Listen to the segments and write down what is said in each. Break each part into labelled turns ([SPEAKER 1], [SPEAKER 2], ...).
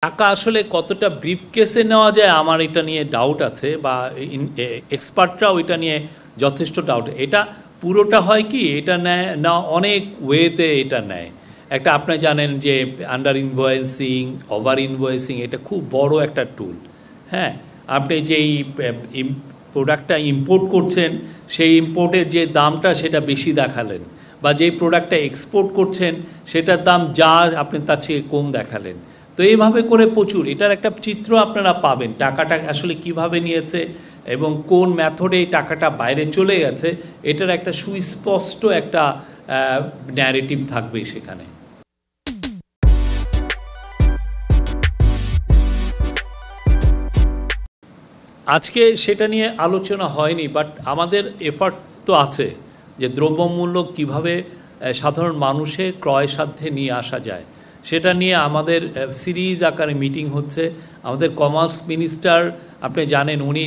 [SPEAKER 1] টাকা আসলে কতটা ব্রিফকেসে নেওয়া যায় আমার এটা নিয়ে ডাউট আছে, বা এক্সপার্টরাও এটা নিয়ে যথেষ্ট ডাউট। এটা পুরোটা হয় কি, এটা নেয় না অনেক ওয়েতে এটা নেয়। একটা আপনি জানেন যে আন্ডার ইনভয়েসিং, ওভার ইনভয়েসিং এটা খুব বড় একটা টুল। হ্যাঁ, আপনি যেই প্রোডাক্টটা ইম্পোর্ট করছেন সেই ইম্পোর্টের যে দামটা সেটা বেশি দেখালেন, বা যেই প্রোডাক্টটা এক্সপোর্ট করছেন সেটার দাম যা আপনি তার চেয়ে কম দেখালেন। তো এইভাবে করে প্রচুর এটার একটা চিত্র আপনারা পাবেন, টাকাটা আসলে কিভাবে নিয়েছে এবং কোন মেথডে এই টাকাটা বাইরে চলে গেছে, এটার একটা সুস্পষ্ট একটা ন্যারেটিভ থাকবে সেখানে। আজকে সেটা নিয়ে আলোচনা হয়নি, বাট আমাদের এফার্ট তো আছে যে দ্রব্যমূল্য কিভাবে সাধারণ মানুষের ক্রয় সাধ্যে নিয়ে আসা যায়, সেটা নিয়ে আমাদের সিরিজ আকারে মিটিং হচ্ছে। আমাদের কমার্স মিনিস্টার আপনি জানেন, উনি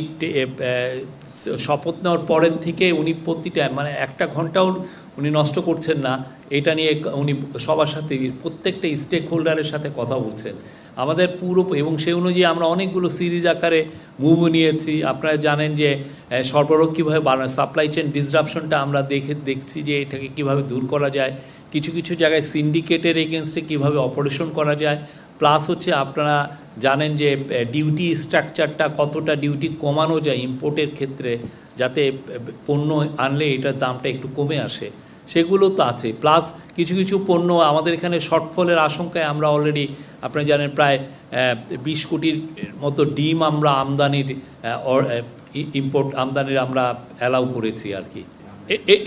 [SPEAKER 1] শপথ নেওয়ার পরের থেকে উনি প্রতিটা একটা ঘন্টাও উনি নষ্ট করছেন না এটা নিয়ে। উনি সবার সাথে প্রত্যেকটা স্টেক হোল্ডারের সাথে কথা বলছেন আমাদের পুরো, এবং সেই অনুযায়ী আমরা অনেকগুলো সিরিজ আকারে মুভও নিয়েছি। আপনারা জানেন যে সরবরাহ কীভাবে বাড়ানো, সাপ্লাই চেন ডিসরাপশনটা আমরা দেখছি যে এটাকে কীভাবে দূর করা যায়, কিছু কিছু জায়গায় সিন্ডিকেটের এগেনস্টে কীভাবে অপারেশন করা যায়, প্লাস হচ্ছে আপনারা জানেন যে ডিউটি স্ট্রাকচারটা কতটা ডিউটি কমানো যায় ইম্পোর্টের ক্ষেত্রে, যাতে পণ্য আনলে এটার দামটা একটু কমে আসে, সেগুলো তো আছে। প্লাস কিছু কিছু পণ্য আমাদের এখানে শর্টফলের আশঙ্কায় আমরা অলরেডি আপনারা জানেন প্রায় 20 কোটির মতো ডিম আমরা আমদানির ইম্পোর্ট আমদানির আমরা অ্যালাউ করেছি আর কি।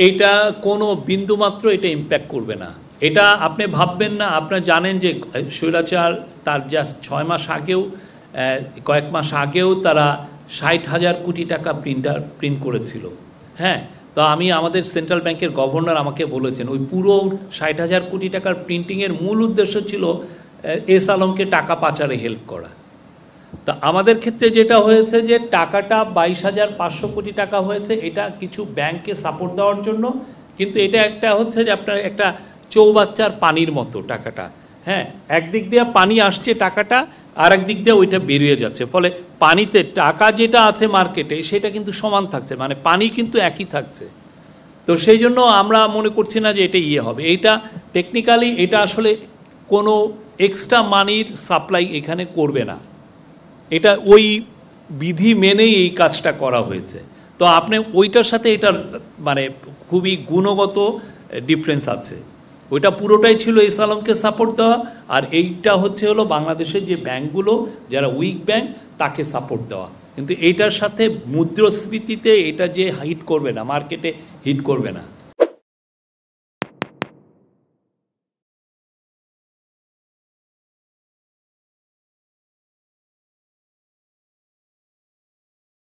[SPEAKER 1] এইটা কোনো বিন্দুমাত্র এটা ইম্প্যাক্ট করবে না, এটা আপনি ভাববেন না। আপনারা জানেন যে স্বৈরাচার তার জাস্ট 6 মাস আগেও, কয়েক মাস আগেও তারা 60,000 কোটি টাকা প্রিন্ট করেছিল। হ্যাঁ, তো আমাদের সেন্ট্রাল ব্যাংকের গভর্নর আমাকে বলেছেন ওই পুরো 60,000 কোটি টাকার প্রিন্টিংয়ের মূল উদ্দেশ্য ছিল এস আলমকে টাকা পাচারে হেল্প করা। তা আমাদের ক্ষেত্রে যেটা হয়েছে যে টাকাটা 22,500 কোটি টাকা হয়েছে, এটা কিছু ব্যাংককে সাপোর্ট দেওয়ার জন্য, কিন্তু এটা একটা হচ্ছে যে আপনার একটা চৌবাচ্চার পানির মতো টাকাটা। হ্যাঁ, একদিক দিয়ে পানি আসছে টাকাটা, আর একদিক দিয়ে ওইটা বেরিয়ে যাচ্ছে, ফলে পানিতে টাকা যেটা আছে মার্কেটে সেটা কিন্তু সমান থাকছে, মানে পানি কিন্তু একই থাকছে। তো সেই জন্য আমরা মনে করছি না যে এটা হবে। এইটা টেকনিক্যালি এটা আসলে কোনো এক্সট্রা মানির সাপ্লাই এখানে করবে না, এটা ওই বিধি মেনেই এই কাজটা করা হয়েছে। তো আপনি ওইটার সাথে এটার খুবই গুণগত ডিফারেন্স আছে। ওইটা পুরোটাই ছিল এস আলমকে সাপোর্ট দেওয়া, আর এইটা হলো বাংলাদেশের যে ব্যাংকগুলো যারা উইক ব্যাংক তাকে সাপোর্ট দেওয়া। কিন্তু এইটার সাথে মুদ্রাস্ফীতিতে এটা যে হিট করবে না, মার্কেটে হিট করবে না।